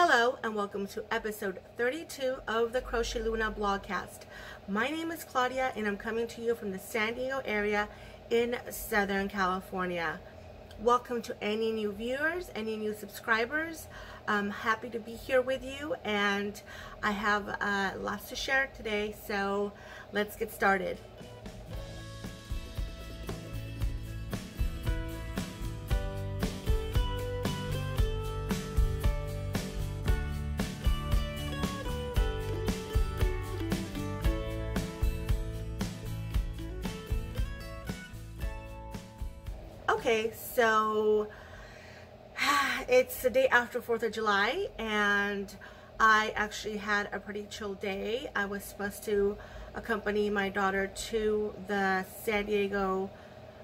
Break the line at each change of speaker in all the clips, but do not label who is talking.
Hello and welcome to episode 32 of the Crochet Luna Vlogcast. My name is Claudia and I'm coming to you from the San Diego area in Southern California. Welcome to any new viewers, any new subscribers. I'm happy to be here with you and I have lots to share today, so let's get started. Okay, so it's the day after 4th of July and I actually had a pretty chill day. I was supposed to accompany my daughter to the San Diego,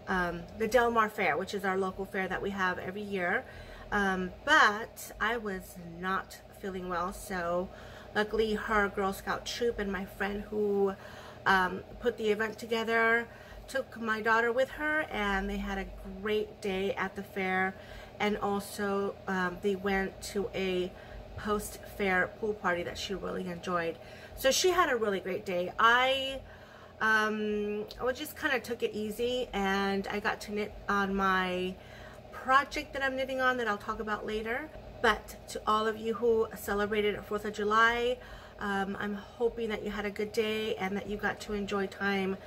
the Del Mar Fair, which is our local fair that we have every year. But I was not feeling well, so luckily her Girl Scout troop and my friend who put the event together took my daughter with her, and they had a great day at the fair, and also they went to a post-fair pool party that she really enjoyed. So she had a really great day. I just kind of took it easy, and I got to knit on my project that I'm knitting on that I'll talk about later. But to all of you who celebrated 4th of July, I'm hoping that you had a good day and that you got to enjoy time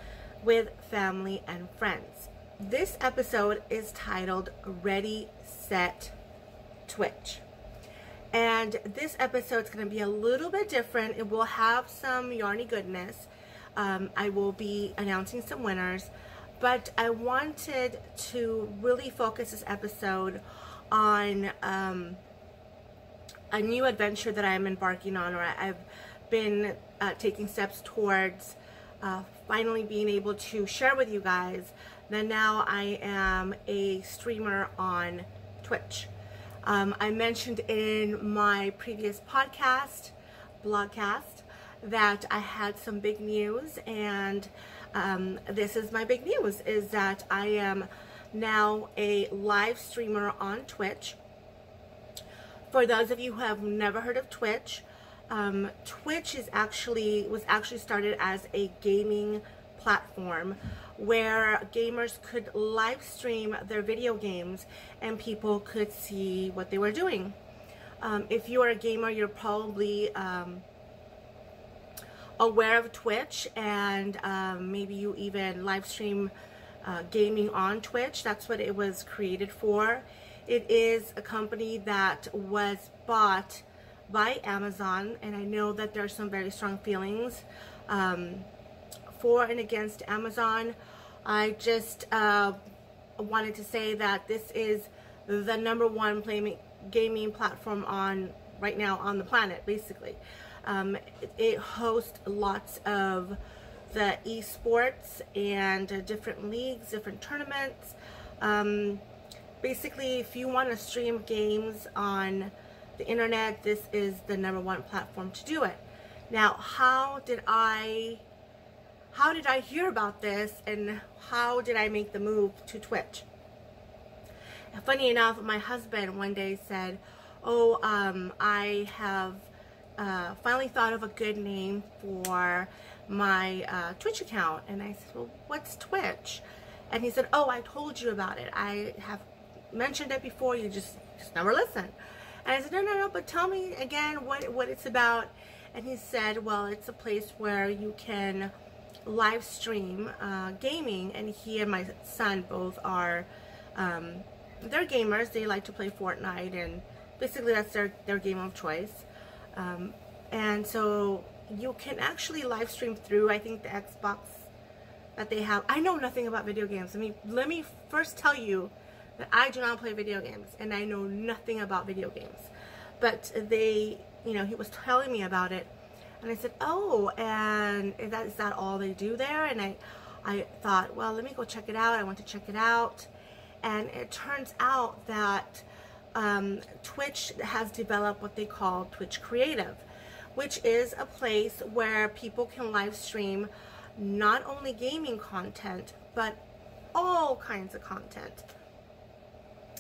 with family and friends. This episode is titled Ready, Set, Twitch. And this episode is going to be a little bit different. It will have some yarny goodness. I will be announcing some winners, but I wanted to really focus this episode on a new adventure that I'm embarking on, or I've been taking steps towards finally being able to share with you guys that now I am a streamer on Twitch. I mentioned in my previous podcast, Vlogcast, that I had some big news, and this is my big news, is that I am now a live streamer on Twitch. For those of you who have never heard of Twitch, Twitch was actually started as a gaming platform where gamers could live stream their video games and people could see what they were doing. If you are a gamer, you're probably aware of Twitch, and maybe you even live stream gaming on Twitch. That's what it was created for. It is a company that was bought by Amazon, and I know that there are some very strong feelings for and against Amazon. I just wanted to say that this is the #1 gaming platform right now on the planet, basically. It hosts lots of the esports and different leagues, different tournaments. Basically, if you want to stream games on the internet, this is the #1 platform to do it. Now, how did I hear about this, and how did I make the move to Twitch? And funny enough, my husband one day said, "Oh, I have finally thought of a good name for my Twitch account." And I said, "Well, what's Twitch?" And he said, "Oh, I told you about it. I have mentioned it before. You just never listen." And I said, no, but tell me again what it's about. And he said, well, it's a place where you can live stream gaming. And he and my son both are, they're gamers. They like to play Fortnite, and basically that's their game of choice. And so you can actually live stream through, I think, the Xbox that they have. I know nothing about video games. Let me first tell you that I do not play video games, and I know nothing about video games. But he was telling me about it, and I said, oh, and is that all they do there? And I thought, well, let me go check it out. I went to check it out, and it turns out that Twitch has developed what they call Twitch Creative, which is a place where people can live stream not only gaming content, but all kinds of content.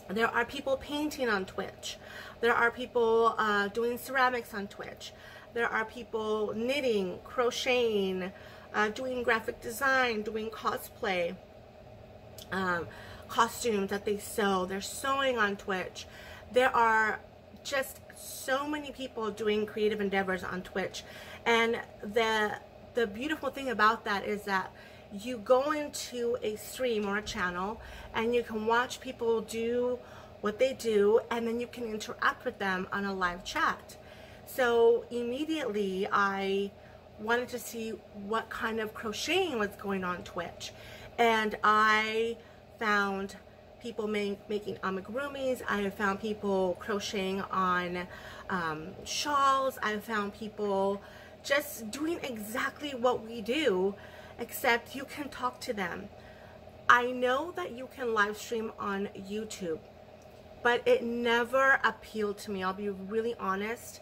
There are people painting on Twitch. There are people doing ceramics on Twitch. There are people knitting, crocheting, doing graphic design, doing cosplay, costumes that they sew. They're sewing on Twitch. There are just so many people doing creative endeavors on Twitch. And the beautiful thing about that is that you go into a stream or a channel and you can watch people do what they do, and then you can interact with them on a live chat. So immediately I wanted to see what kind of crocheting was going on Twitch, and I found people making amigurumis. I found people crocheting on shawls. I found people just doing exactly what we do, except you can talk to them. I know that you can live stream on YouTube, but it never appealed to me. I'll be really honest.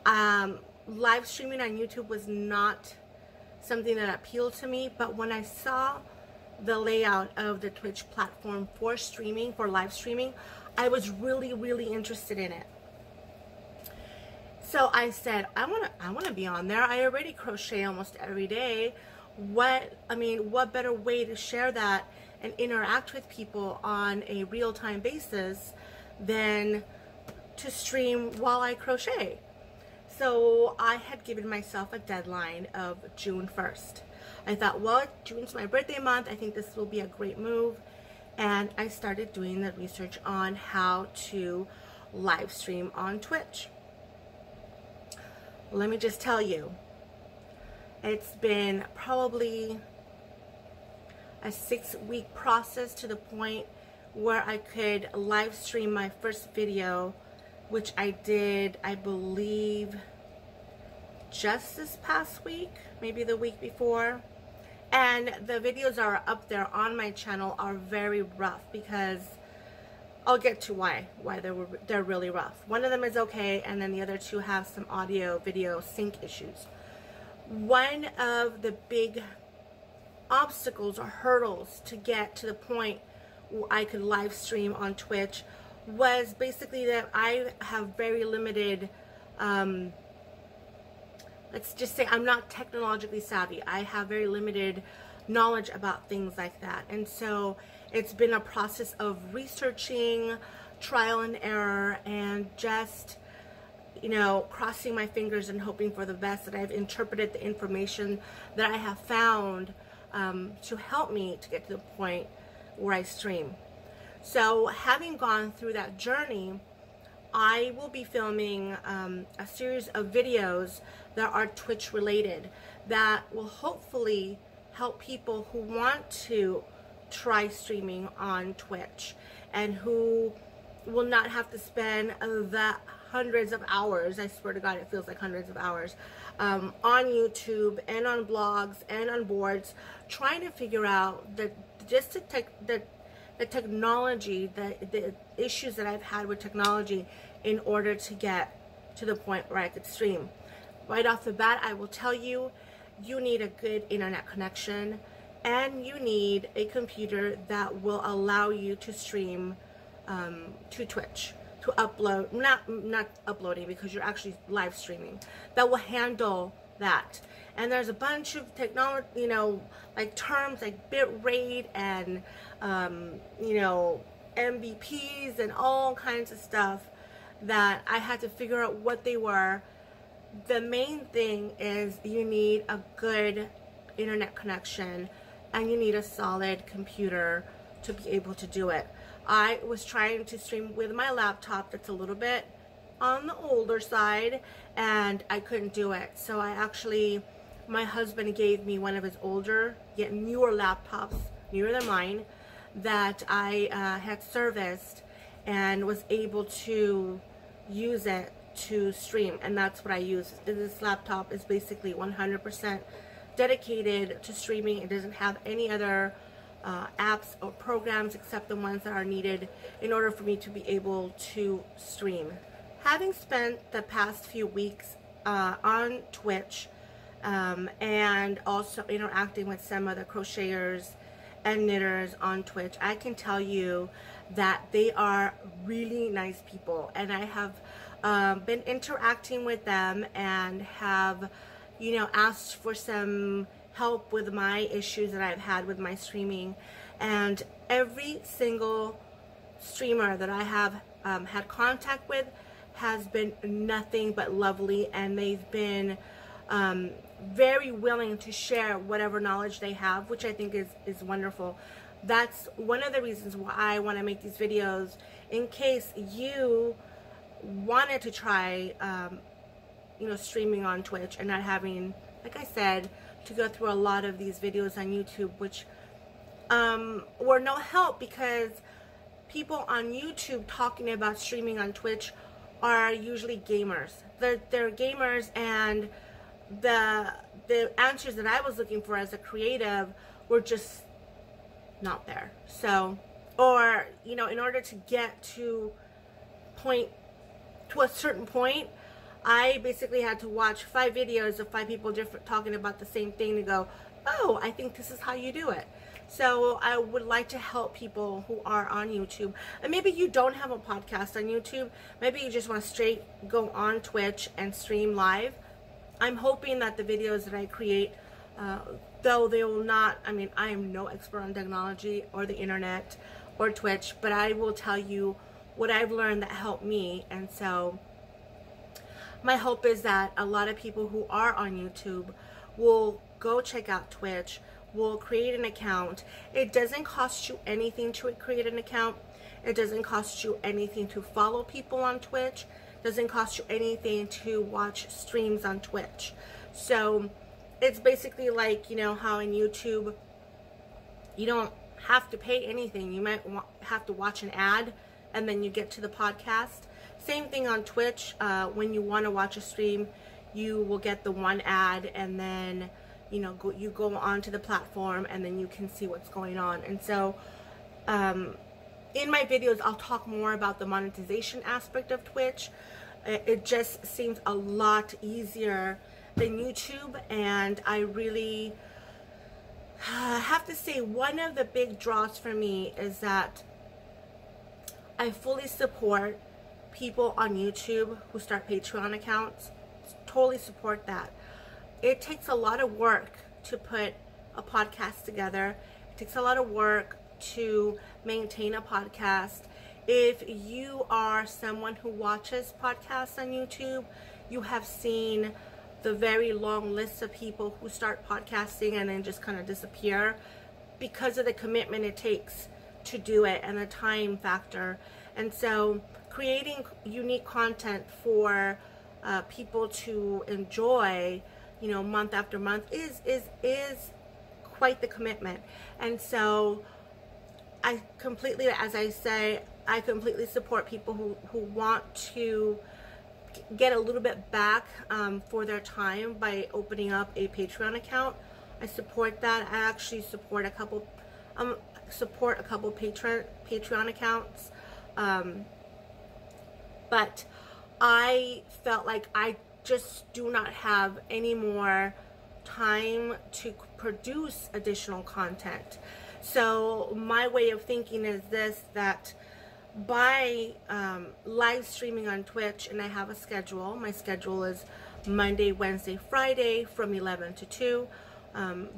Live streaming on YouTube was not something that appealed to me, but when I saw the layout of the Twitch platform for streaming, for live streaming, I was really interested in it. So I said, I want to be on there. I already crochet almost every day. What better way to share that and interact with people on a real-time basis than to stream while I crochet? So I had given myself a deadline of June 1st. I thought, well, June's my birthday month. I think this will be a great move. And I started doing the research on how to live stream on Twitch. Let me just tell you, it's been probably a 6-week process to the point where I could live stream my first video, which I did, I believe, just this past week, maybe the week before. And the videos that are up there on my channel are very rough, because I'll get to why they're really rough. One of them is okay, and then the other two have some audio video sync issues. One of the big obstacles or hurdles to get to the point where I could live stream on Twitch was basically that I have very limited, let's just say I'm not technologically savvy. I have very limited knowledge about things like that. And so it's been a process of researching, trial and error, and just, you know, crossing my fingers and hoping for the best that I've interpreted the information that I have found to help me to get to the point where I stream. So having gone through that journey, I will be filming a series of videos that are Twitch related that will hopefully help people who want to try streaming on Twitch and who will not have to spend the hundreds of hours, I swear to God it feels like hundreds of hours, on YouTube and on blogs and on boards trying to figure out the technology, the issues that I've had with technology in order to get to the point where I could stream. Right off the bat, I will tell you, you need a good internet connection, and you need a computer that will allow you to stream to Twitch, to upload, not uploading because you're actually live streaming, that will handle that. And there's a bunch of technology, you know, like terms like bit rate and, you know, MBPs and all kinds of stuff that I had to figure out what they were. The main thing is you need a good internet connection and you need a solid computer to be able to do it. I was trying to stream with my laptop that's a little bit on the older side, and I couldn't do it. So I actually, my husband gave me one of his older yet newer laptops, newer than mine, that I had serviced and was able to use it to stream, and that's what I use. This laptop is basically 100% dedicated to streaming. It doesn't have any other apps or programs except the ones that are needed in order for me to be able to stream. Having spent the past few weeks on Twitch and also interacting with some other crocheters and Knitters on Twitch, I can tell you that they are really nice people, and I have been interacting with them and have, you know, asked for some help with my issues that I've had with my streaming, and every single streamer that I have had contact with has been nothing but lovely, and they've been very willing to share whatever knowledge they have, which I think is wonderful. That's one of the reasons why I want to make these videos, in case you wanted to try you know, streaming on Twitch and not having, like I said, to go through a lot of these videos on YouTube, which were no help, because people on YouTube talking about streaming on Twitch are usually gamers. They're gamers, and the answers that I was looking for as a creative were just not there. So, or, you know, in order to get to a certain point, I basically had to watch 5 videos of 5 people talking about the same thing to go, oh, I think this is how you do it. So I would like to help people who are on YouTube. And maybe you don't have a podcast on YouTube. Maybe you just want to straight go on Twitch and stream live. I'm hoping that the videos that I create, though they will not, I mean, I am no expert on technology or the internet or Twitch, but I will tell you what I've learned that helped me. And so my hope is that a lot of people who are on YouTube will go check out Twitch, will create an account. It doesn't cost you anything to create an account. It doesn't cost you anything to follow people on Twitch. It doesn't cost you anything to watch streams on Twitch. So it's basically like, you know, how in YouTube you don't have to pay anything. You might have to watch an ad and then you get to the podcast. Same thing on Twitch. When you want to watch a stream, you will get the one ad, and then, you know, you go onto the platform, and then you can see what's going on. And so in my videos, I'll talk more about the monetization aspect of Twitch. It just seems a lot easier than YouTube, and I really have to say one of the big draws for me is that I fully support people on YouTube who start Patreon accounts. Totally support that. It takes a lot of work to put a podcast together. It takes a lot of work to maintain a podcast. If you are someone who watches podcasts on YouTube, you have seen the very long list of people who start podcasting and then just kind of disappear because of the commitment it takes to do it and the time factor. And so creating unique content for people to enjoy, you know, month after month is quite the commitment. And so I completely, as I say, I completely support people who want to get a little bit back for their time by opening up a Patreon account. I support that. I actually support a couple Patreon accounts. But I felt like I just do not have any more time to produce additional content. So my way of thinking is this, that by live streaming on Twitch, and I have a schedule. My schedule is Monday, Wednesday, Friday from 11 to 2.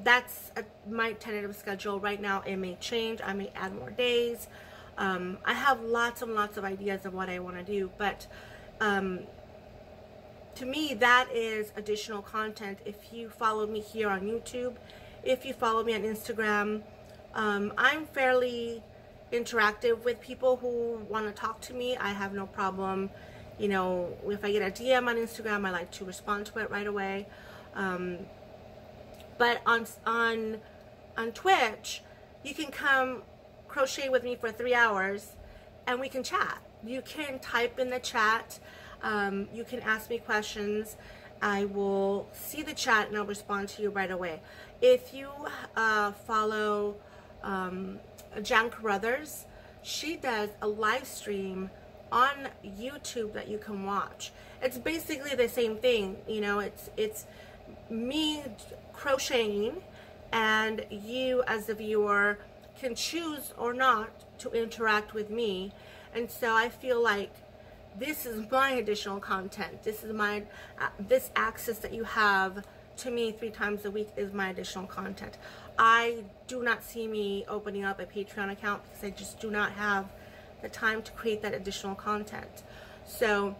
That's my tentative schedule. Right now it may change. I may add more days. I have lots and lots of ideas of what I want to do, but to me that is additional content. If you follow me here on YouTube, if you follow me on Instagram, I'm fairly interactive with people who want to talk to me. I have no problem, you know, if I get a DM on Instagram, I like to respond to it right away. But on Twitch, you can come crochet with me for 3 hours and we can chat. You can type in the chat. You can ask me questions. I will see the chat and I'll respond to you right away. If you follow Jan Carruthers, she does a live stream on YouTube that you can watch. It's basically the same thing, you know, it's me crocheting and you as the viewer can choose or not to interact with me. And so I feel like this is my additional content. This is my, this access that you have to me 3 times a week is my additional content. I do not see me opening up a Patreon account because I just do not have the time to create that additional content. So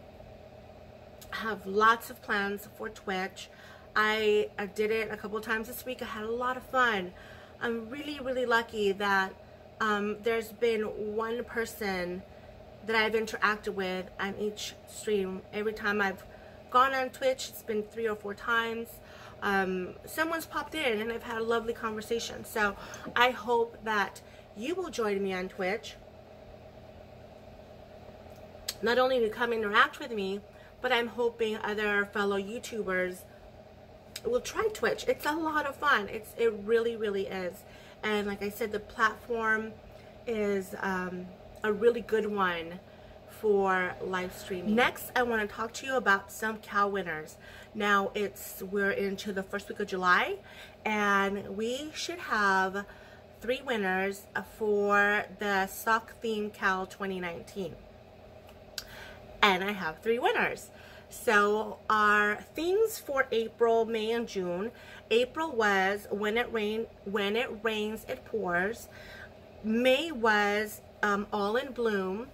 I have lots of plans for Twitch. I did it a couple times this week. I had a lot of fun. I'm really, really lucky that there's been one person that I've interacted with on each stream. Every time I've gone on Twitch, it's been 3 or 4 times. Someone's popped in and I've had a lovely conversation. So I hope that you will join me on Twitch. Not only to come interact with me, but I'm hoping other fellow YouTubers will try Twitch. It's a lot of fun. It really, really is. And like I said, the platform is a really good one for live streaming. Next, I want to talk to you about some Cowl Winners. Now we're into the first week of July, and we should have 3 winners for the sock theme Cowl 2019. And I have 3 winners. So our themes for April, May, and June. April was when it rains, it pours. May was all in bloom.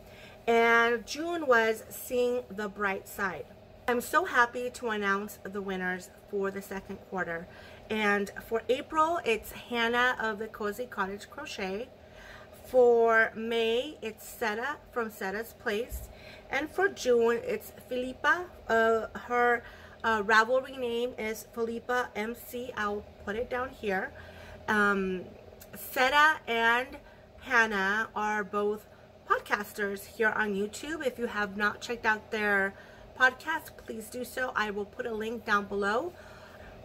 And June was seeing the bright side. I'm so happy to announce the winners for the 2nd quarter. And for April, it's Hannah of the Cozy Cottage Crochet. For May, it's Setta from Settasplace. And for June, it's Filipa. Her Ravelry name is filipamc. I'll put it down here. Setta and Hannah are both podcasters here on YouTube. If you have not checked out their podcast, please do so. I will put a link down below.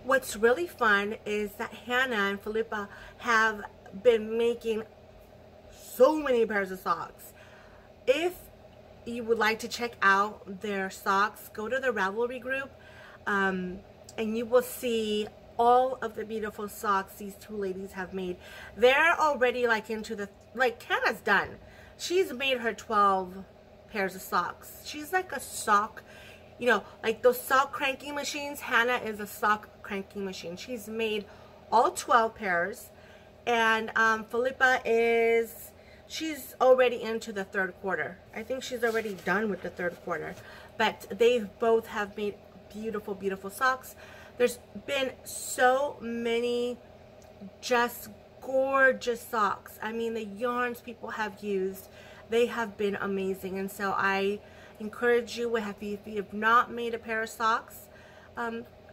What's really fun is that Hannah and Filipa have been making so many pairs of socks. If you would like to check out their socks, go to the Ravelry group, and you will see all of the beautiful socks these 2 ladies have made. They're already like into the, like Hannah's done. She's made her 12 pairs of socks. She's like a sock, you know, like those sock cranking machines. Hannah is a sock cranking machine. She's made all 12 pairs. And Filipa is, she's already into the 3rd quarter. I think she's already done with the 3rd quarter. But they both have made beautiful, beautiful socks. There's been so many just gorgeous socks. I mean, the yarns people have used, they have been amazing. And so I encourage you, if you have not made a pair of socks,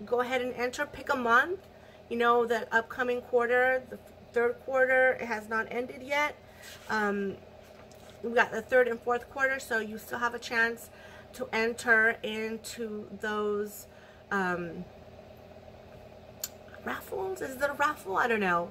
go ahead and enter. Pick a month. You know, the upcoming quarter, the 3rd quarter, it has not ended yet. We've got the 3rd and 4th quarter, so you still have a chance to enter into those raffles. Is it a raffle? I don't know.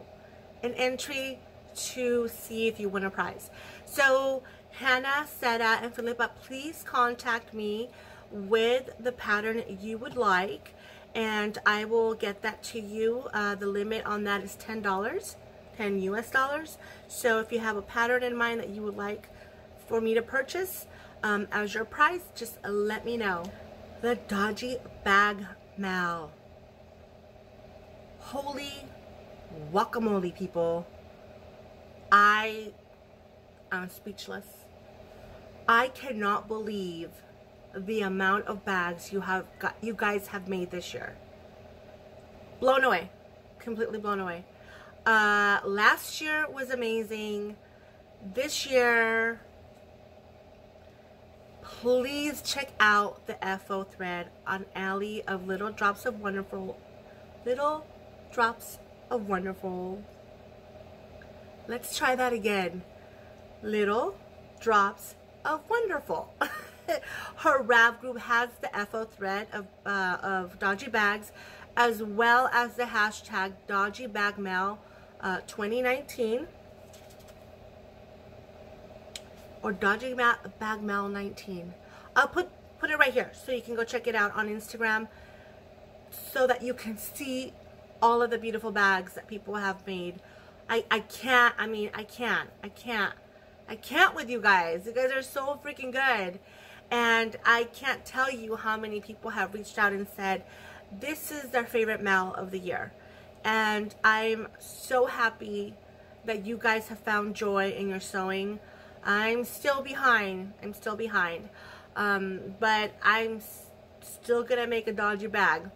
An entry to see if you win a prize. So Hannah, Setta, and Filipa, please contact me with the pattern you would like, and I will get that to you. The limit on that is $10, 10 US dollars. So if you have a pattern in mind that you would like for me to purchase as your prize, just let me know. The Dodgy Bag Mal. Holy guacamole, people. I'm speechless. I cannot believe the amount of bags you guys have made this year. Blown away. Completely blown away. Last year was amazing. This year, please check out the FO thread on Alley of Little Drops of Wonderful. Little Drops of Wonderful. Let's try that again. Little Drops of Wonderful. Her Rav group has the FO thread of Dodgy Bags, as well as the hashtag Dodgy Bag Mal 2019 or Dodgy Bag Mal 19. I'll put it right here so you can go check it out on Instagram, so that you can see all of the beautiful bags that people have made. I can't, I mean, I can't with you guys. You guys are so freaking good. And I can't tell you how many people have reached out and said this is their favorite mail of the year. And I'm so happy that you guys have found joy in your sewing. I'm still behind. But I'm still gonna make a dodgy bag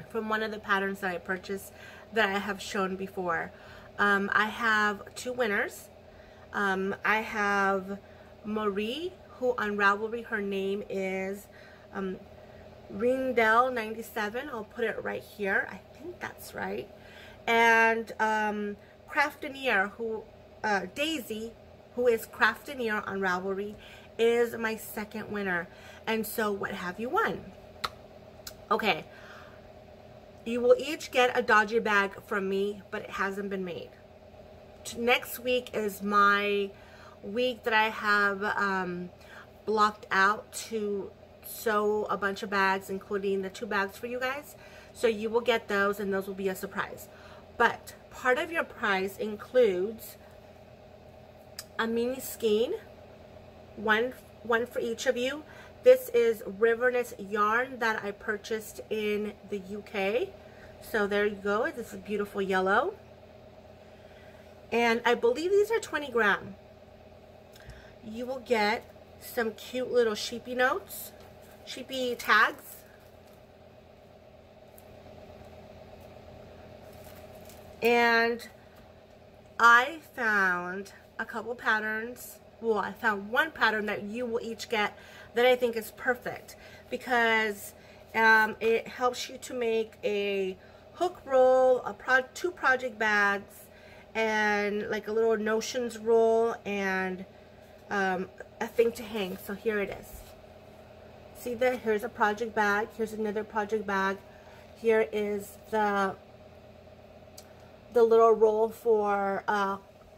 from one of the patterns that I purchased that I have shown before. I have 2 winners. I have Marie, who on Ravelry, her name is Rindell97. I'll put it right here. I think that's right. And craftineer, who Daisy, who is craftineer on Ravelry, is my second winner. And so what have you won? Okay, you will each get a dodgy bag from me, but it hasn't been made. Next week is my week that I have blocked out to sew a bunch of bags, including the 2 bags for you guys. So you will get those, and those will be a surprise. But part of your prize includes a mini skein, one for each of you. This is Riverness yarn that I purchased in the UK. So there you go. This is beautiful yellow. And I believe these are 20 gram. You will get some cute little sheepy notes, sheepy tags. And I found a couple patterns. Well, I found one pattern that you will each get that I think is perfect, because it helps you to make a hook roll, 2 project bags, and like a little notions roll, and a thing to hang. So here it is. See that? Here's a project bag. Here's another project bag. Here is the little roll for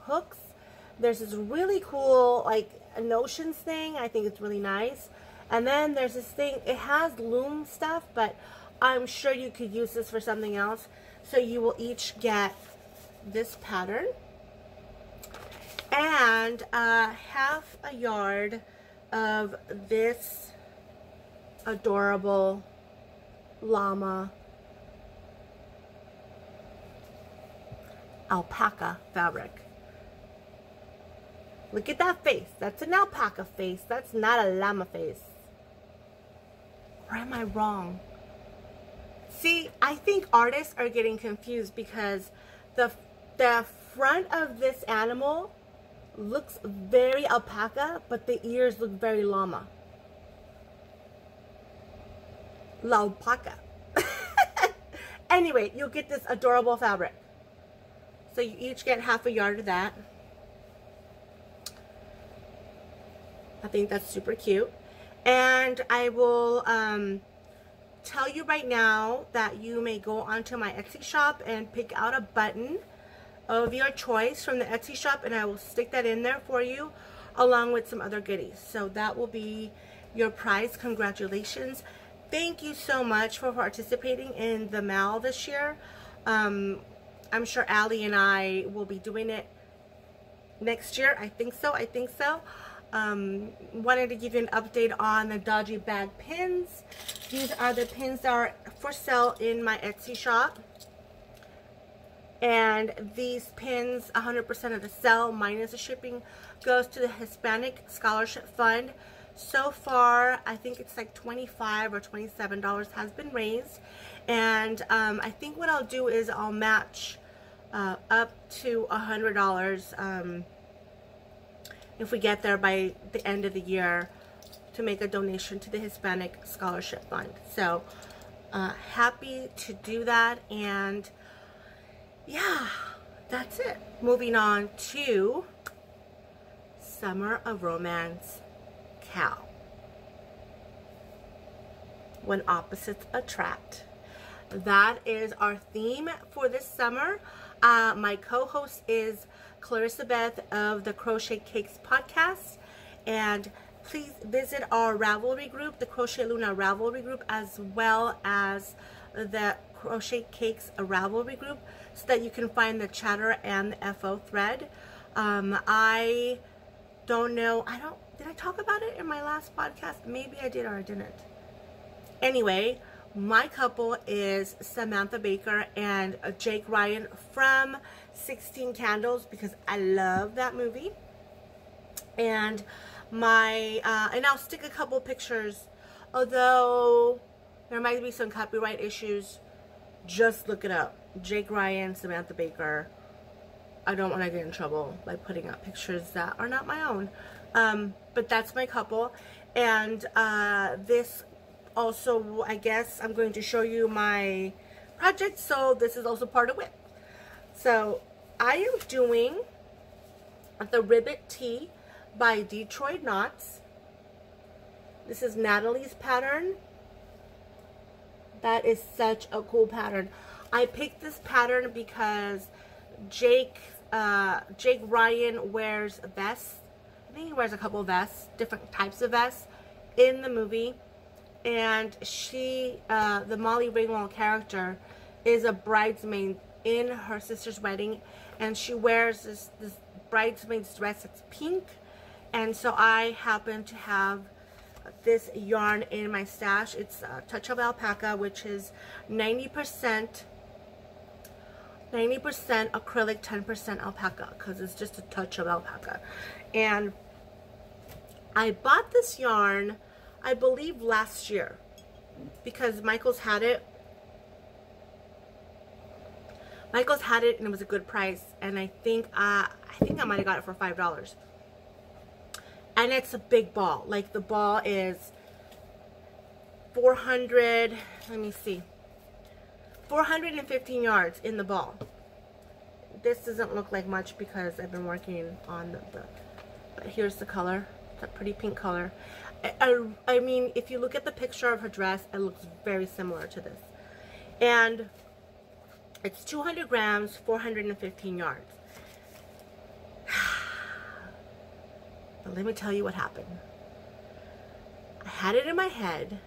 hooks. There's this really cool like a notions thing. I think it's really nice. And then there's this thing. It has loom stuff, but I'm sure you could use this for something else. So you will each get this pattern and half a yard of this adorable llama alpaca fabric. Look at that face. That's an alpaca face. That's not a llama face. Or am I wrong? See, I think artists are getting confused because the front of this animal looks very alpaca, but the ears look very llama. L'alpaca. Anyway, you'll get this adorable fabric. So you each get half a yard of that. I think that's super cute. And I will tell you right now that you may go onto my Etsy shop and pick out a button of your choice from the Etsy shop, and I will stick that in there for you along with some other goodies. So that will be your prize. Congratulations. Thank you so much for participating in the mail this year. I'm sure Allie and I will be doing it next year. I think so. Wanted to give you an update on the Dodgy Bag Pins. These are the pins that are for sale in my Etsy shop. And these pins, 100% of the sale minus the shipping goes to the Hispanic Scholarship Fund. So far, I think it's like $25 or $27 has been raised. And I think what I'll do is I'll match up to $100 if we get there by the end of the year to make a donation to the Hispanic Scholarship Fund. So happy to do that. And yeah, that's it. Moving on to Summer of Romance Cowl. When Opposites Attract. That is our theme for this summer. My co-host is Clarissa Beth of the Crochet Cakes podcast, and please visit our Ravelry group, the Crochet Luna Ravelry Group, as well as the Crochet Cakes Ravelry Group, so that you can find the chatter and the FO thread. I don't know, did I talk about it in my last podcast? Maybe I did or I didn't. Anyway, my couple is Samantha Baker and Jake Ryan from 16 Candles, because I love that movie. And and I'll stick a couple pictures, although there might be some copyright issues. Just look it up. Jake Ryan, Samantha Baker. I don't want to get in trouble by putting up pictures that are not my own. But that's my couple. And this also, I guess, I'm going to show you my project. So this is also part of WIP. So I am doing the Ribbit Teeth by Detroit Knots. This is Natalie's pattern. That is such a cool pattern. I picked this pattern because Jake Ryan wears vests. I think he wears a couple of vests, different types of vests in the movie. And she, the Molly Ringwald character, is a bridesmaid in her sister's wedding, and she wears this bridesmaid's dress that's pink. And so I happen to have this yarn in my stash. It's a touch of alpaca, which is 90% acrylic, 10% alpaca, because it's just a touch of alpaca. And I bought this yarn, I believe, last year, because Michael's had it. And it was a good price, and I think I might have got it for $5. And it's a big ball. Like, the ball is 400, let me see, 415 yards in the ball. This doesn't look like much because I've been working on but here's the color. It's a pretty pink color. I mean, if you look at the picture of her dress, it looks very similar to this. And it's 200 grams, 415 yards. But let me tell you what happened. I had it in my head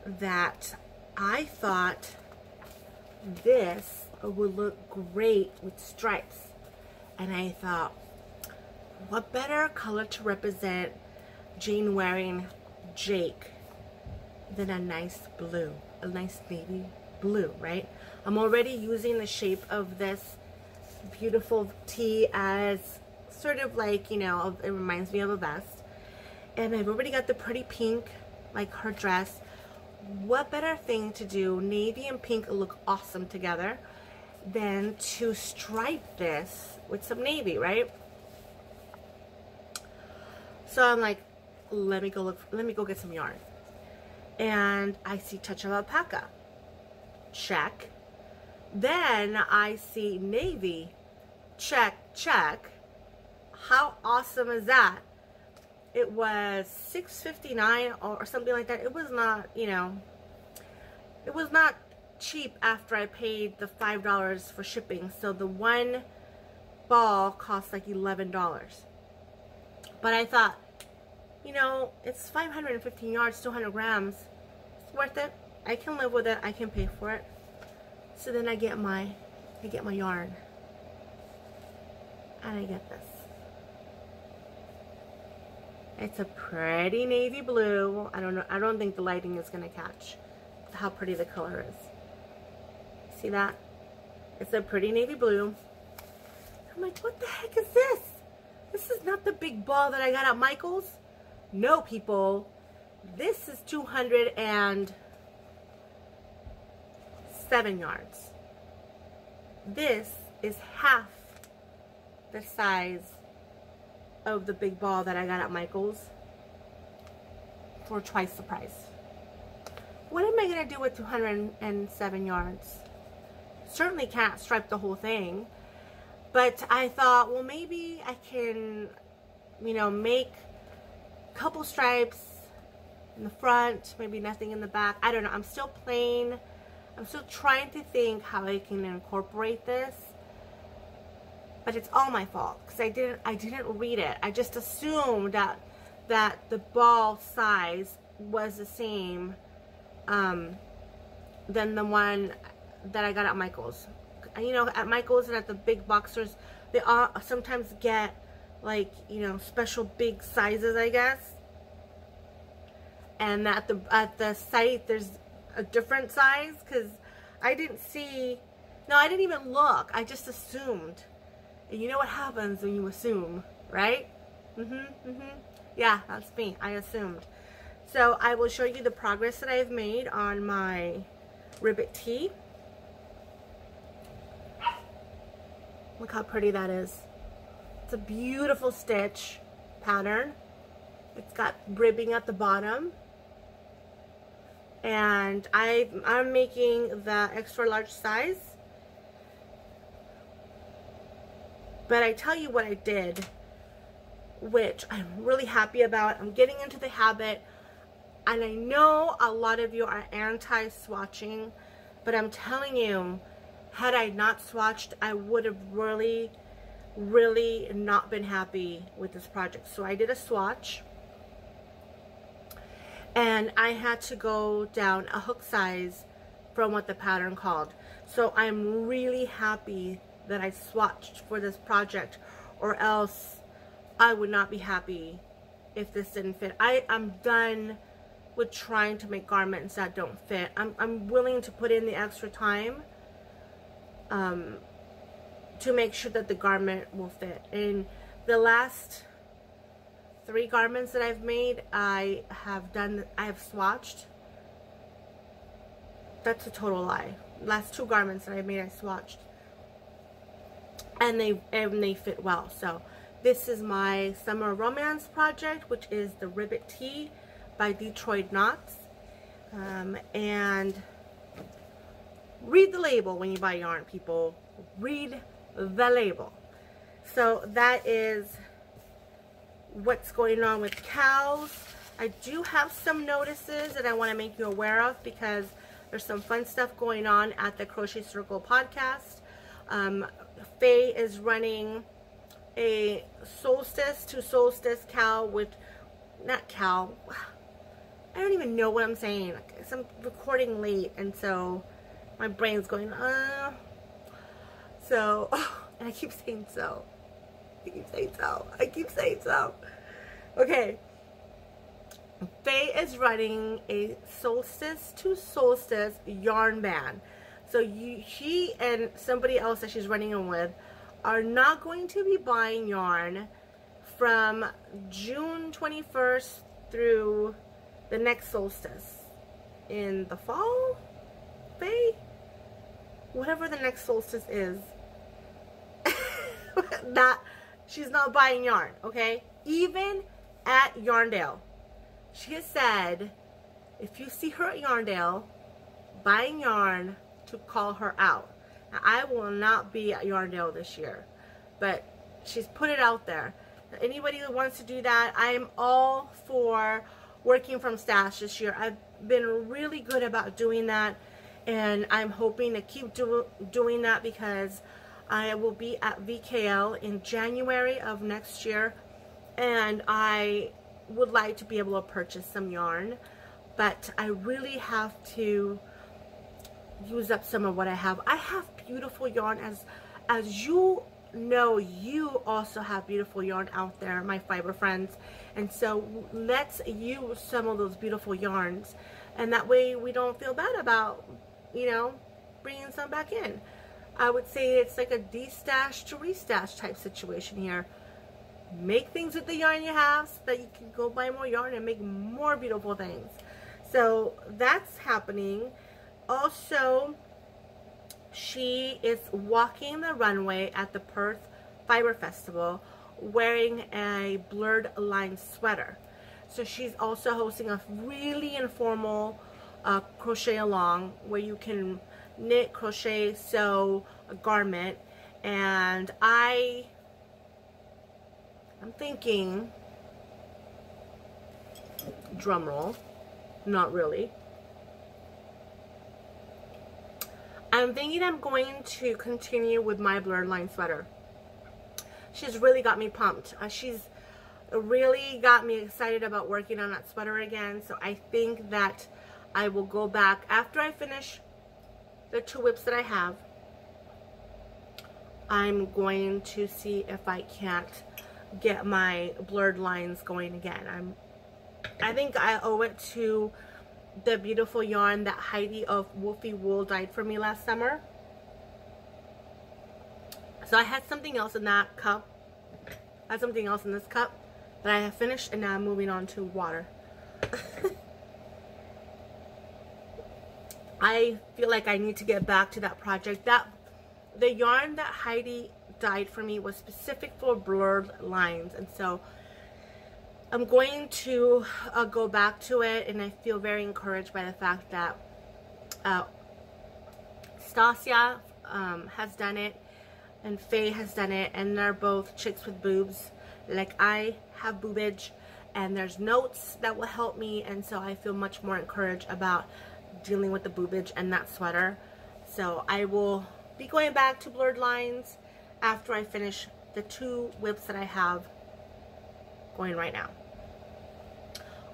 that I thought this would look great with stripes. And I thought, what better color to represent Jane wearing Jake than a nice blue, a nice navy blue, right? I'm already using the shape of this beautiful tee as sort of like, you know, it reminds me of a vest. And I've already got the pretty pink, like her dress. What better thing to do, navy and pink look awesome together, than to stripe this with some navy, right? So I'm like, let me go get some yarn. And I see touch of alpaca. Check. Then I see navy. Check, check. How awesome is that? It was $6.59 or something like that. It was not, you know, it was not cheap after I paid the $5 for shipping. So the one ball cost like $11. But I thought, you know, it's 515 yards, 200 grams. It's worth it. I can live with it. I can pay for it. So then I get my yarn. And I get this. It's a pretty navy blue. I don't know. I don't think the lighting is going to catch how pretty the color is. See that? It's a pretty navy blue. I'm like, what the heck is this? This is not the big ball that I got at Michael's. No, people. This is 207 yards. This is half the size of the big ball that I got at Michael's for twice the price. What am I going to do with 207 yards? Certainly can't stripe the whole thing. But I thought, well, maybe I can, you know, make a couple stripes in the front, maybe nothing in the back. I don't know. I'm still playing. I'm still trying to think how I can incorporate this. But it's all my fault because I didn't read it. I just assumed that that the ball size was the same than the one that I got at Michael's. And, you know, at Michael's and at the big boxers, they all sometimes get, like, you know, special big sizes, I guess. And at the site, there's a different size, because I didn't see, no, I didn't even look. I just assumed. And you know what happens when you assume, right? Yeah, that's me. I assumed. So I will show you the progress that I've made on my Ribbit Teeth. Look how pretty that is. It's a beautiful stitch pattern. It's got ribbing at the bottom. And I'm making the extra large size. But I tell you what I did, which I'm really happy about. I'm getting into the habit. And I know a lot of you are anti-swatching, but I'm telling you, had I not swatched, I would have really, really not been happy with this project. So I did a swatch, and I had to go down a hook size from what the pattern called. So I'm really happy that I swatched for this project, or else I would not be happy if this didn't fit. I'm done with trying to make garments that don't fit. I'm willing to put in the extra time to make sure that the garment will fit. And the last 3 garments that I've made, I have swatched. That's a total lie. Last 2 garments that I made, I swatched. And they fit well. So this is my summer romance project, which is the Ribbit Teeth by Detroit Knots. And read the label when you buy yarn, people. Read the label. So that is what's going on with cows. I do have some notices that I want to make you aware of, because there's some fun stuff going on at the Crochet Circle podcast. Faye is running a solstice to solstice cowl with, not cowl, I don't even know what I'm saying. I'm recording late, and so my brain's going, so, and I keep saying so. I keep saying so. Okay. Faye is running a solstice to solstice yarn ban. So she and somebody else that she's running them with are not going to be buying yarn from June 21st through the next solstice in the fall, Faye? Whatever the next solstice is. She's not buying yarn, okay? Even at Yarndale. She has said, if you see her at Yarndale buying yarn, to call her out. Now, I will not be at Yarndale this year, but she's put it out there. Now, anybody who wants to do that, I am all for working from stash this year. I've been really good about doing that, and I'm hoping to keep doing that, because I will be at VKL in January of next year, and I would like to be able to purchase some yarn, but I really have to use up some of what I have. I have beautiful yarn, as you know, you also have beautiful yarn out there, my fiber friends, and so let's use some of those beautiful yarns, and that way we don't feel bad about, you know, bringing some back in. I would say it's like a de-stash to restash type situation here. Make things with the yarn you have so that you can go buy more yarn and make more beautiful things. So that's happening. Also, she is walking the runway at the Perth Fiber Festival wearing a blurred line sweater. So she's also hosting a really informal crochet along where you can knit, crochet, sew a garment, and I'm thinking, drum roll, not really, I'm thinking I'm going to continue with my blurred line sweater. She's really got me pumped. really got me excited about working on that sweater again. So I think that I will go back after I finish the 2 WIPs that I have. I'm going to see if I can't get my blurred lines going again. I think I owe it to the beautiful yarn that Heidi of Wolfie Wool dyed for me last summer. So I had something else in that cup. I had something else in this cup that I have finished, and now I'm moving on to water. I feel like I need to get back to that project. The yarn that Heidi dyed for me was specific for blurred lines, and so I'm going to go back to it, and I feel very encouraged by the fact that Stasia has done it, and Faye has done it, and they're both chicks with boobs. Like I have boobage, and there's notes that will help me, and so I feel much more encouraged about dealing with the boobage and that sweater. So I will be going back to blurred lines after I finish the 2 WIPs that I have going right now.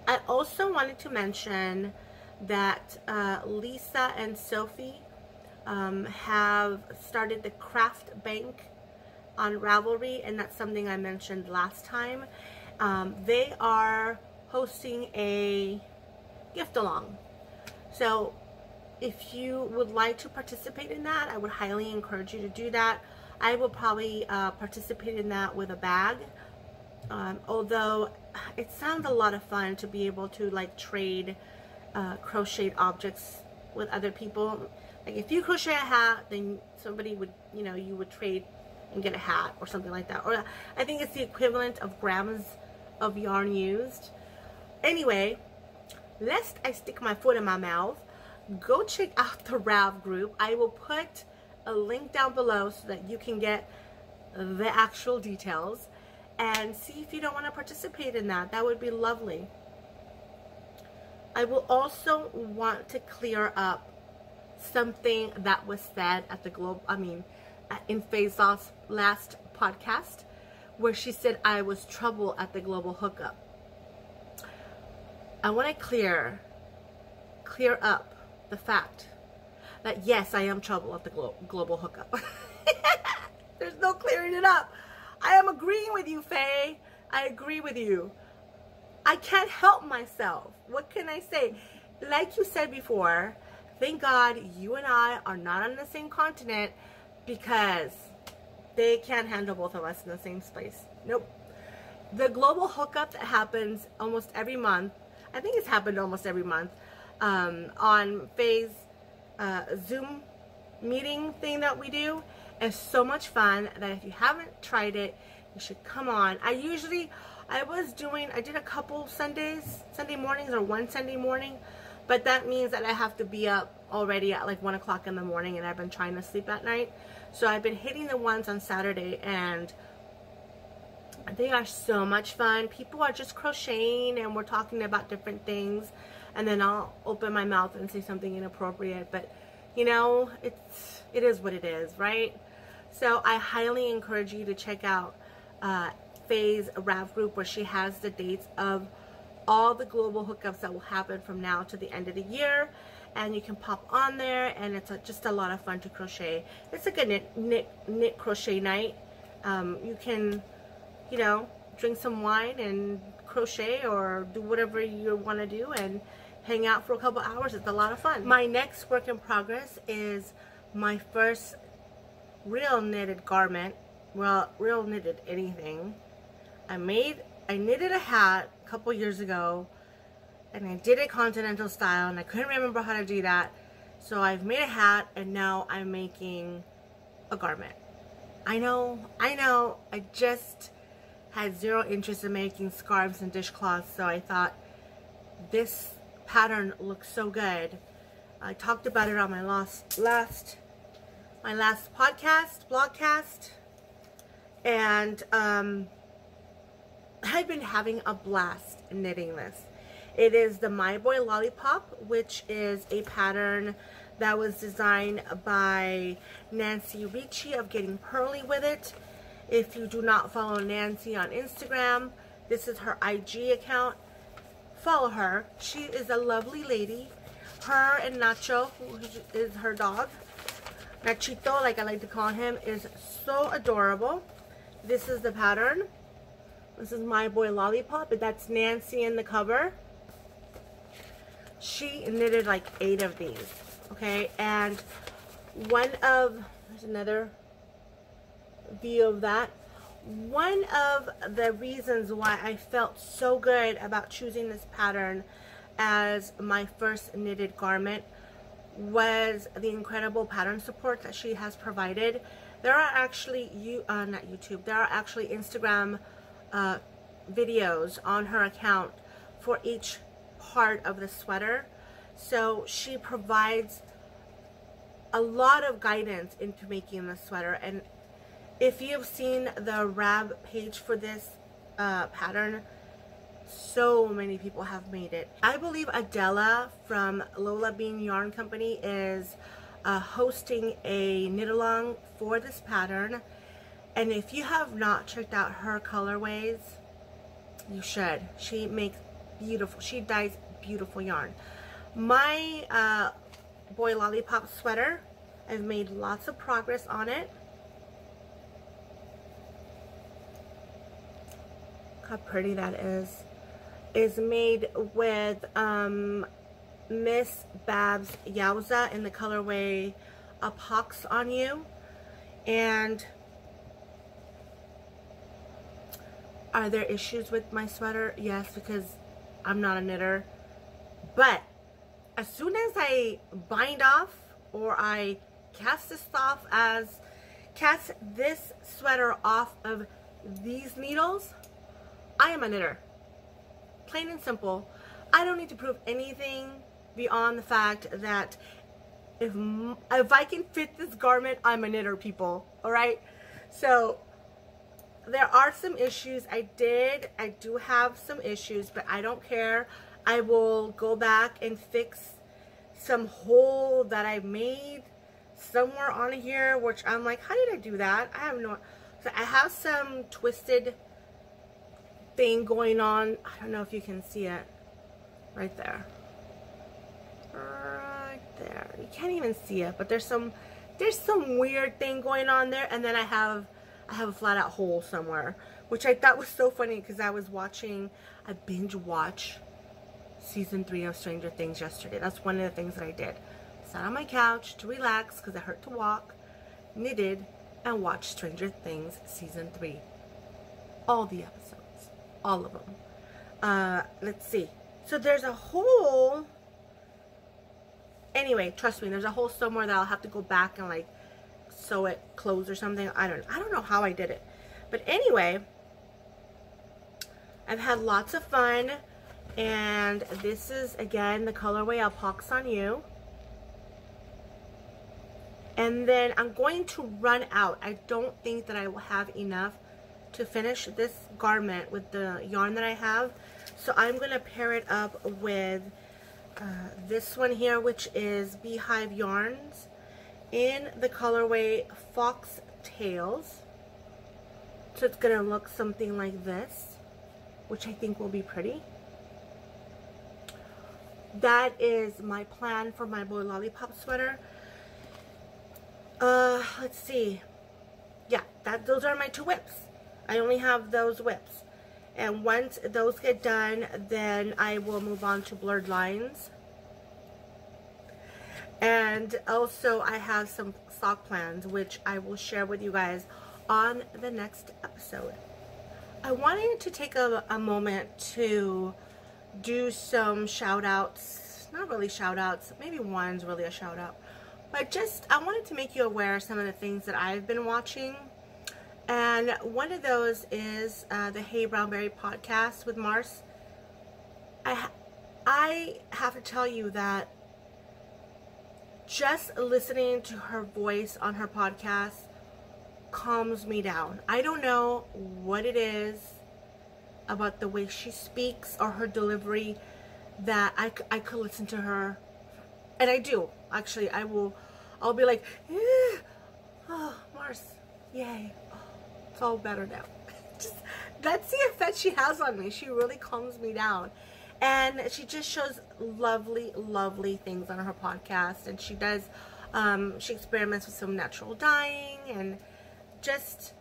I also wanted to mention that Lisa and Sophie have started the Craft Bank on Ravelry, and that's something I mentioned last time. They are hosting a gift along. So if you would like to participate in that, I would highly encourage you to do that. I will probably participate in that with a bag. Although it sounds a lot of fun to be able to like trade crocheted objects with other people. Like if you crochet a hat, then somebody would, you know, you would trade and get a hat or something like that. Or I think it's the equivalent of grams of yarn used. Anyway, lest I stick my foot in my mouth, go check out the Rav group. I will put a link down below so that you can get the actual details and see if you don't want to participate in that. That would be lovely. I will also want to clear up something that was said at the in Faye's last podcast, where she said I was trouble at the global hookup. I want to clear up the fact that yes, I am trouble at the global hookup. There's no clearing it up. I am agreeing with you, Faye. I agree with you. I can't help myself. What can I say? Like you said before, thank God you and I are not on the same continent, because they can't handle both of us in the same space. Nope. The global hookup that happens almost every month, I think it's happened almost every month, on Faye's Zoom meeting thing that we do, is so much fun that if you haven't tried it, you should come on. I did a couple Sunday mornings, or one Sunday morning, but that means that I have to be up already at like 1 o'clock in the morning, and I've been trying to sleep at night. So I've been hitting the ones on Saturday, and they are so much fun. People are just crocheting, and we're talking about different things, and then I'll open my mouth and say something inappropriate, but you know, it is what it is, right? So I highly encourage you to check out Faye's Rav group, where she has the dates of all the global hookups that will happen from now to the end of the year, and you can pop on there, and it's just a lot of fun to crochet. It's like a knit crochet night. You can, you know, drink some wine and crochet, or do whatever you want to do and hang out for a couple hours. It's a lot of fun. My next work in progress is my first real knitted garment. Well, real knitted anything. I knitted a hat a couple years ago, and I did it continental style, and I couldn't remember how to do that. So I've made a hat, and now I'm making a garment. I know, I just had zero interest in making scarves and dishcloths, so I thought this pattern looks so good. I talked about it on my last podcast, Vlogcast, and I've been having a blast knitting this. It is the My Boy Lollipop, which is a pattern that was designed by Nancy Ricci of Getting Pearly With It. If you do not follow Nancy on Instagram, This is her IG account. Follow her. She is a lovely lady. Her and Nacho, who is her dog, Nachito, like I like to call him, is so adorable. This is the pattern. This is My Boy Lollipop, but that's Nancy in the cover. She knitted like 8 of these, okay? And there's another view of that. One of the reasons why I felt so good about choosing this pattern as my first knitted garment was the incredible pattern support that she has provided. There are actually, not YouTube, there are actually Instagram videos on her account for each part of the sweater. So she provides a lot of guidance into making the sweater. And if you've seen the Rab page for this pattern, so many people have made it. I believe Adela from Lola Bean Yarn Company is hosting a knit along for this pattern, and if you have not checked out her colorways, you should. She makes beautiful, she dyes beautiful yarn. My Boy Lollipop sweater, I've made lots of progress on it. Look how pretty that is made with Miss Babs Yowza in the colorway A Pox on You. And are there issues with my sweater? Yes, because I'm not a knitter. But as soon as I bind off or I cast this sweater off of these needles, I am a knitter. Plain and simple. I don't need to prove anything beyond the fact that if I can fit this garment, I'm a knitter, people. Alright? So there are some issues. I do have some issues, but I don't care. I will go back and fix some hole that I made somewhere on here, which I'm like, how did I do that? I have no. So I have some twisted thing going on. I don't know if you can see it. Right there. Right there. You can't even see it, but there's some weird thing going on there, and then I have a flat out hole somewhere, which I thought was so funny because I binge watch season 3 of Stranger Things yesterday. That's one of the things that I did. Sat on my couch to relax because it hurt to walk, knitted, and watched Stranger Things season 3. All the episodes. All of them. Let's see. So there's a hole. Anyway, trust me, there's a hole somewhere that I'll have to go back and like sew it closed or something. I don't know how I did it. But anyway, I've had lots of fun. And this is, again, the colorway A Pox on You. And then I'm going to run out. I don't think that I will have enough to finish this garment with the yarn that I have. So I'm going to pair it up with this one here, which is Beehive Yarns in the colorway Fox Tails. So it's going to look something like this, which I think will be pretty. That is my plan for my Boy Lollipop sweater. Let's see. Yeah, those are my 2 whips. I only have those whips. And once those get done, then I will move on to blurred lines. And also I have some sock plans, which I will share with you guys on the next episode. I wanted to take a moment to do some shout outs. Not really shout outs, maybe one's really a shout out, but just I wanted to make you aware of some of the things that I've been watching. And one of those is the Hey Brownberry podcast with Mars. I have to tell you that just listening to her voice on her podcast calms me down. I don't know what it is about the way she speaks or her delivery that I could listen to her, and I do actually. I'll be like, oh, Mars, yay, oh, it's all better now. That's the effect she has on me. She really calms me down. And she just shows lovely, lovely things on her podcast. And she does, she experiments with some natural dyeing and just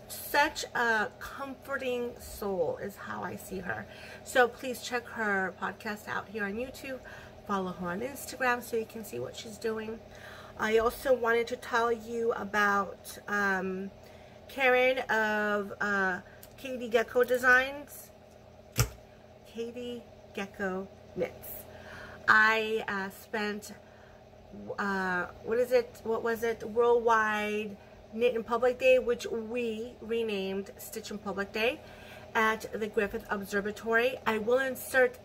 such a comforting soul is how I see her. So please check her podcast out here on YouTube. Follow her on Instagram so you can see what she's doing. I also wanted to tell you about Karen of Katie Gecko Designs. Katie Gecko Knits. I spent what was it? Worldwide Knit in Public Day, which we renamed Stitch in Public Day, at the Griffith Observatory. I will insert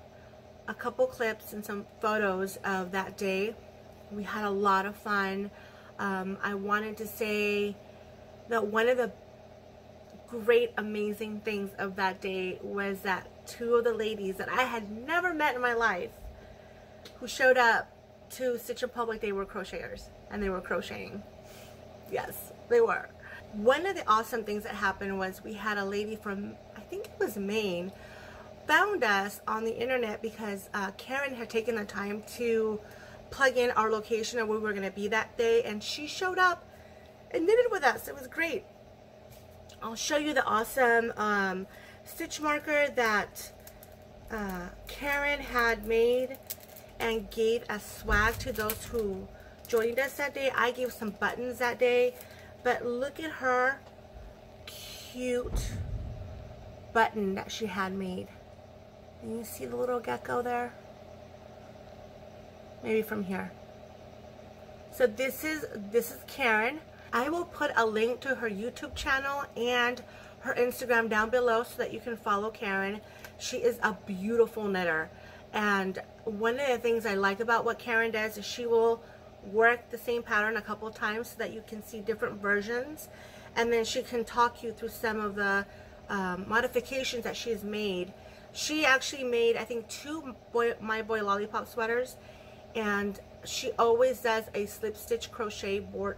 a couple clips and some photos of that day. We had a lot of fun. I wanted to say that one of the great, amazing things of that day was that two of the ladies that I had never met in my life who showed up to Stitch in Public Day were crocheters, and they were crocheting. Yes, they were. One of the awesome things that happened was we had a lady from, I think it was Maine, found us on the internet because Karen had taken the time to plug in our location of where we were going to be that day, and she showed up and knitted with us. It was great. I'll show you the awesome stitch marker that Karen had made and gave as swag to those who joined us that day. I gave some buttons that day, but look at her cute button that she had made. And you see the little gecko there? Maybe from here. So this is Karen. I will put a link to her YouTube channel and her Instagram down below so that you can follow Karen. She is a beautiful knitter. And one of the things I like about what Karen does is she will work the same pattern a couple times so that you can see different versions. And then she can talk you through some of the modifications that she has made. She actually made, I think, 2 My Boy Lollipop sweaters. And she always does a slip stitch crochet board,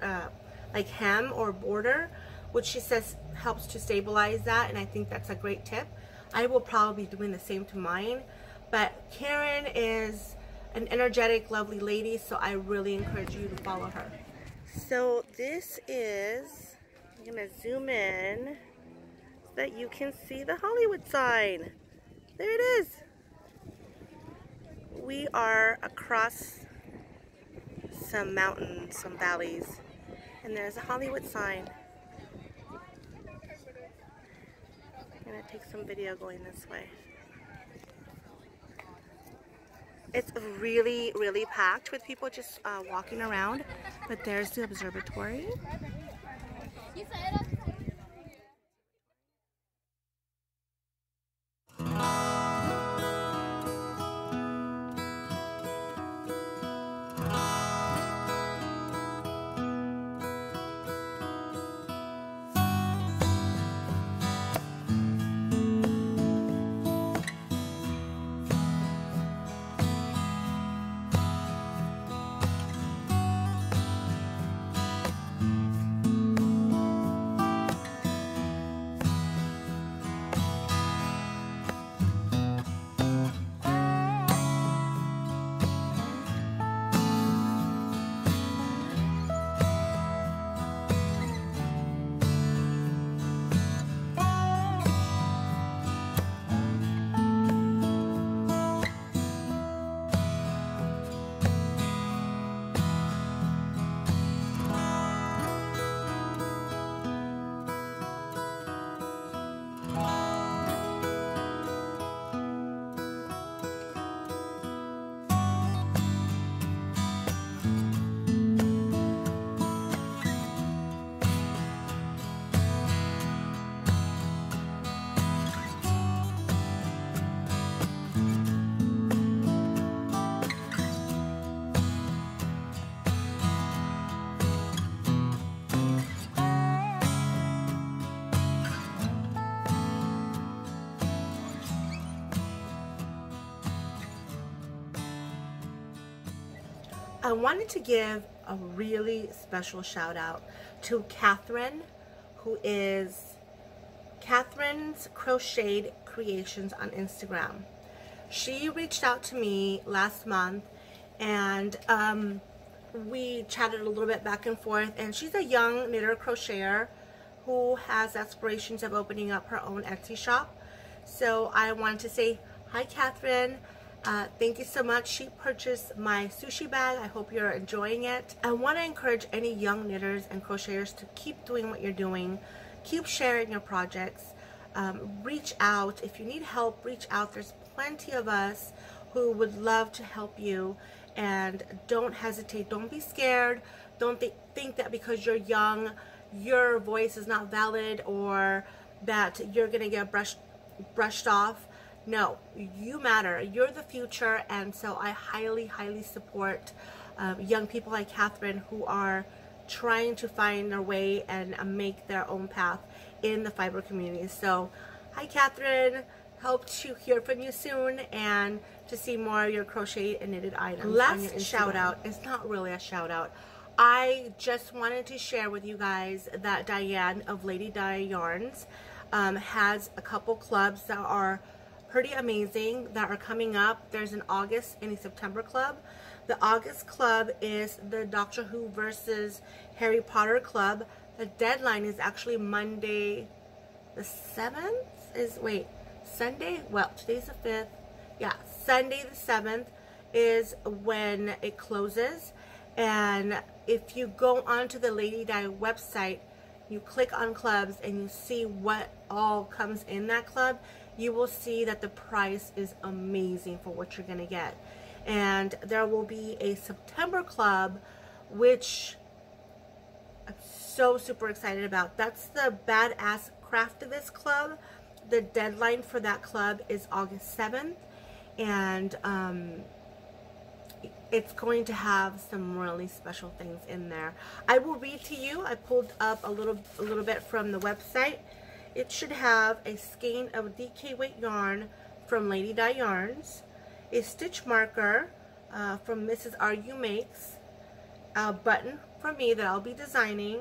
like hem or border, which she says helps to stabilize that, and I think that's a great tip. I will probably be doing the same to mine, but Karen is an energetic, lovely lady, so I really encourage you to follow her. So this is, I'm gonna zoom in so that you can see the Hollywood sign. There it is. We are across some mountains, some valleys, and there's a Hollywood sign. I'm gonna take some video going this way. It's really, really packed with people just walking around, but there's the observatory. I wanted to give a really special shout out to Catherine, who is Catherine's Crocheted Creations on Instagram. She reached out to me last month, and we chatted a little bit back and forth, and she's a young knitter crocheter who has aspirations of opening up her own Etsy shop. So I wanted to say hi, Catherine. Thank you so much. She purchased my sushi bag. I hope you're enjoying it. I want to encourage any young knitters and crocheters to keep doing what you're doing. Keep sharing your projects. Reach out. If you need help, reach out. There's plenty of us who would love to help you. And don't hesitate. Don't be scared. Don't think that because you're young, your voice is not valid, or that you're going to get brushed off. No, you matter. You're the future, and so I highly, highly support young people like Catherine who are trying to find their way and make their own path in the fiber community. So, hi, Catherine. Hope to hear from you soon and to see more of your crochet and knitted items. Last shout out, it's not really a shout out. I just wanted to share with you guys that Diane of Lady Di Yarns has a couple clubs that are pretty amazing that are coming up. There's an August and a September club. The August club is the Doctor Who versus Harry Potter club. The deadline is actually Monday the 7th. Sunday? Well, today's the 5th. Yeah, Sunday the 7th is when it closes. And if you go onto the Lady Di website, you click on clubs and you see what all comes in that club, you will see that the price is amazing for what you're going to get. And there will be a September club, which I'm so super excited about. That's the Badass Craftivist Club. The deadline for that club is August 7th. And it's going to have some really special things in there. I will read to you. I pulled up a little bit from the website. It should have a skein of DK weight yarn from Lady Di Yarns, a stitch marker from Mrs. RU Makes, a button from me that I'll be designing,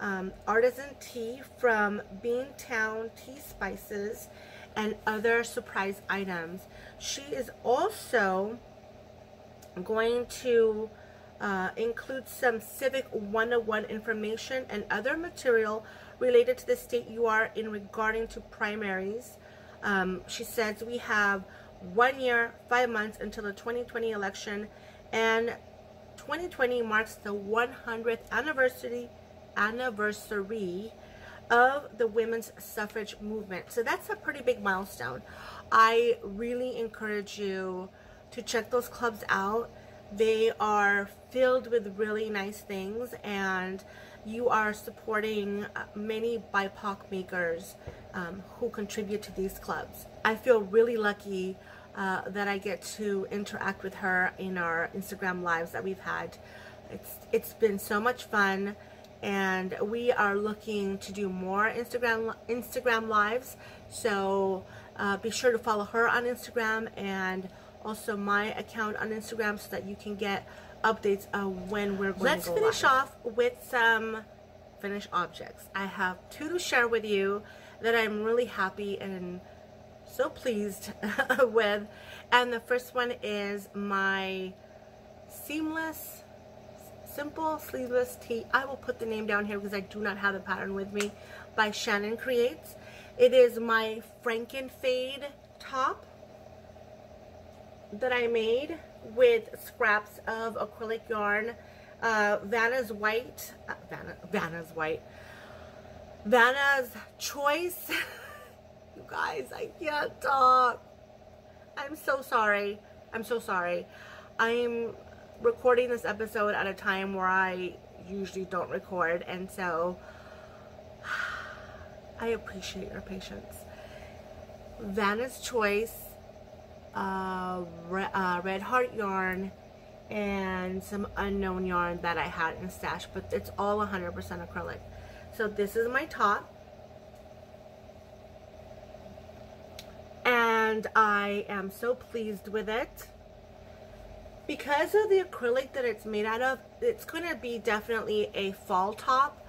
artisan tea from Beantown Tea Spices, and other surprise items. She is also going to include some Civic 101 information and other material related to the state you are in regarding to primaries. She says we have 1 year, 5 months until the 2020 election, and 2020 marks the 100th anniversary of the women's suffrage movement. So that's a pretty big milestone. I really encourage you to check those clubs out. They are filled with really nice things, and you are supporting many BIPOC makers who contribute to these clubs. I feel really lucky that I get to interact with her in our Instagram lives that we've had. It's been so much fun, and we are looking to do more Instagram lives. So be sure to follow her on Instagram and also my account on Instagram so that you can get updates of when we're going to go live. Let's finish off with some finished objects. I have two to share with you that I'm really happy and so pleased with. And the first one is my seamless, simple sleeveless tee. I will put the name down here because I do not have the pattern with me, by Shannon Creates. It is my Frankenfade top that I made with scraps of acrylic yarn, Vanna's Choice. You guys, I can't talk. I'm so sorry. I'm so sorry. I'm recording this episode at a time where I usually don't record, and so I appreciate your patience. Vanna's Choice, Red Heart yarn, and some unknown yarn that I had in stash, but it's all 100% acrylic. So this is my top, and I am so pleased with it. Because of the acrylic that it's made out of, it's going to be definitely a fall top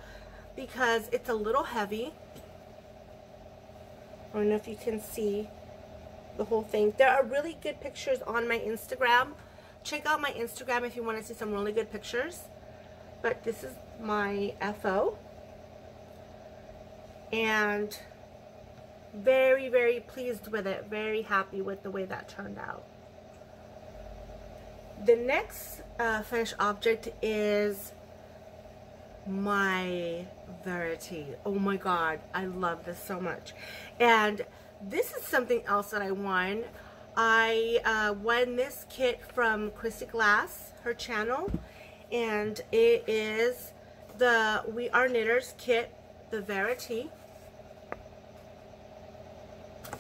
because it's a little heavy. I don't know if you can see the whole thing. There are really good pictures on my Instagram. Check out my Instagram if you want to see some really good pictures. But this is my FO. And very, very pleased with it. Very happy with the way that turned out. The next finished object is my Verity. Oh my god, I love this so much. And this is something else that I won. I won this kit from Christy Glass, her channel, and it is the We Are Knitters kit, the Verity.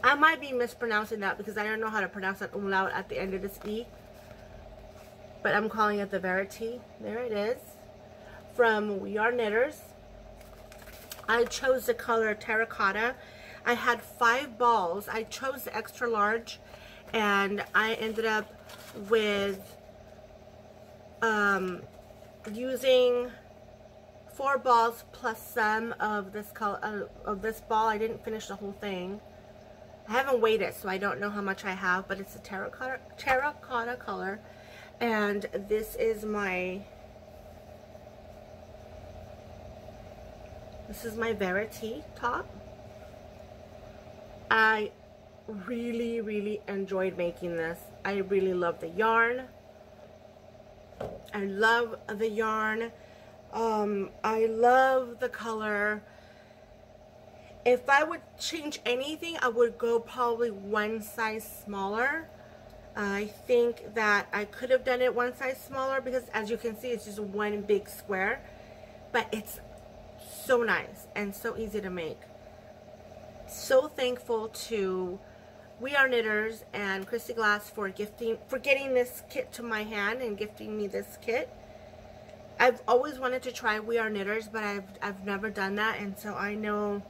I might be mispronouncing that because I don't know how to pronounce that umlaut at the end of this E, but I'm calling it the Verity. There it is, from We Are Knitters. I chose the color terracotta. I had 5 balls. I chose the extra large, and I ended up with using 4 balls plus some of this color of this ball. I didn't finish the whole thing. I haven't weighed it, so I don't know how much I have, but it's a terracotta color, and this is my Verity top. I really, really enjoyed making this. I really love the yarn. I love the yarn. I love the color. If I would change anything, I would go probably 1 size smaller. I think that I could have done it 1 size smaller because, as you can see, it's just one big square. But it's so nice and so easy to make. So thankful to We Are Knitters and Christy Glass for getting this kit to my hand and gifting me this kit. I've always wanted to try We Are Knitters, but I've never done that, and so I know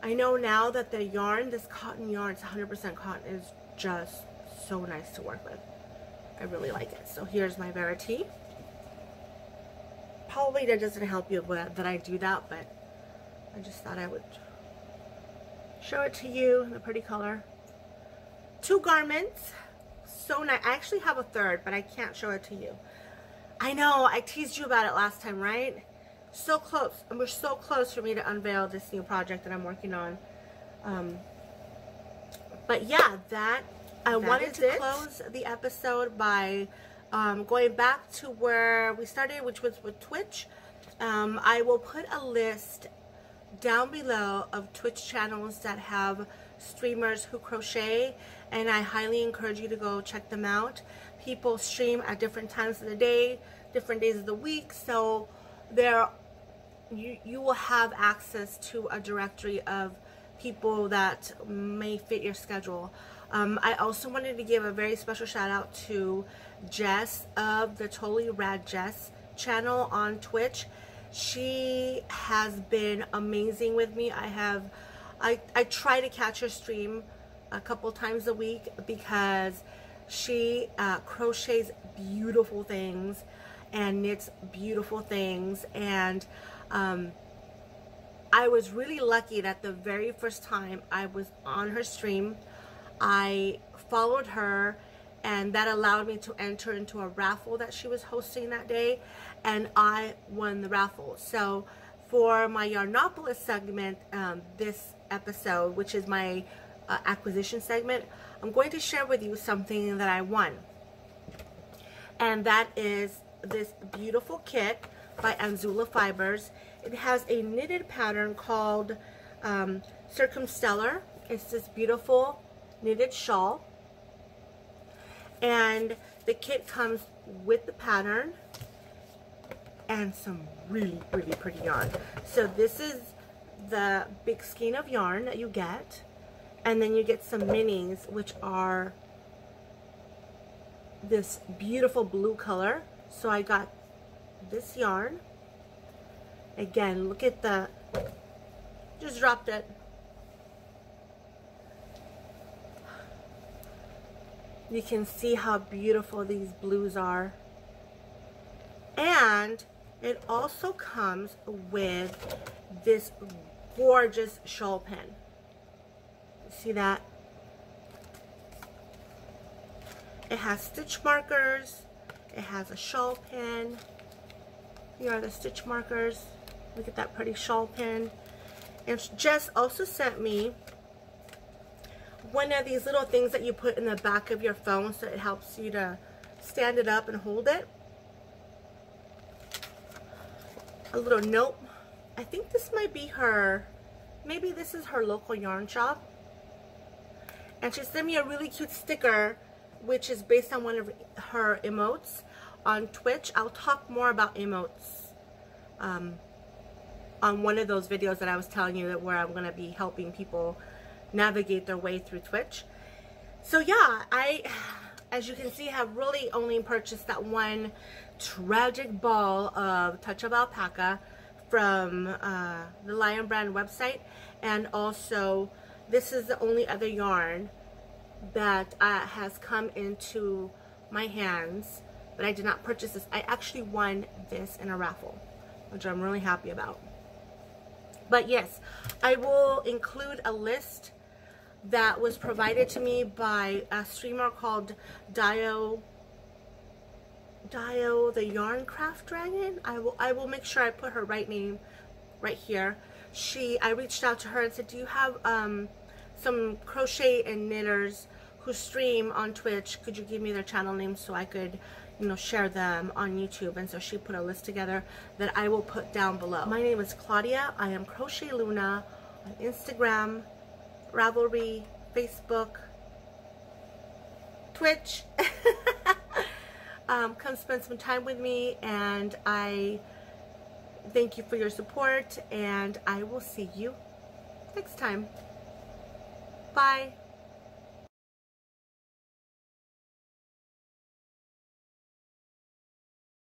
now that the yarn, this cotton yarn, it's 100% cotton, is just so nice to work with. I really like it. So here's my Verity. Probably that doesn't help you that I do that, but I just thought I would show it to you in a pretty color. 2 garments. So nice. I actually have a third, but I can't show it to you. I know, I teased you about it last time, right? So close. And we're so close for me to unveil this new project that I'm working on. But yeah, I wanted to close the episode by going back to where we started, which was with Twitch. I will put a list down below of Twitch channels that have streamers who crochet, and I highly encourage you to go check them out. People stream at different times of the day, different days of the week, so you will have access to a directory of people that may fit your schedule. I also wanted to give a very special shout out to Jess of the Totally Rad Jess channel on Twitch. She has been amazing with me. I try to catch her stream a couple times a week because she crochets beautiful things and knits beautiful things, and I was really lucky that the very first time I was on her stream, I followed her, and that allowed me to enter into a raffle that she was hosting that day, and I won the raffle. So for my Yarnopolis segment, this episode, which is my acquisition segment, I'm going to share with you something that I won, and that is this beautiful kit by Anzula Fibers. It has a knitted pattern called Circumstellar. It's this beautiful knitted shawl, and the kit comes with the pattern and some really, really pretty yarn. So this is the big skein of yarn that you get, and then you get some minis, which are this beautiful blue color. So I got this yarn. Again, look at the, just dropped it. You can see how beautiful these blues are. And it also comes with this gorgeous shawl pin. See that? It has stitch markers. It has a shawl pin. Here are the stitch markers. Look at that pretty shawl pin. And Jess also sent me one of these little things that you put in the back of your phone so it helps you to stand it up and hold it. A little note. I think this might be her, maybe this is her local yarn shop. And she sent me a really cute sticker, which is based on one of her emotes on Twitch. I'll talk more about emotes on one of those videos that I was telling you that where I'm going to be helping people navigate their way through Twitch. So yeah, I, as you can see, have really only purchased that one tragic ball of Touch of Alpaca from the Lion Brand website. And also, this is the only other yarn that has come into my hands, but I did not purchase this. I actually won this in a raffle, which I'm really happy about. But yes, I will include a list that was provided to me by a streamer called Dio the Yarn Craft Dragon. I will make sure I put her right name right here. I reached out to her and said, do you have some crochet and knitters who stream on Twitch? Could you give me their channel names so I could, you know, share them on YouTube? And so she put a list together that I will put down below. My name is Claudia. I am Crochet Luna on Instagram, Ravelry, Facebook, Twitch. Come spend some time with me, and I thank you for your support, and I will see you next time. Bye.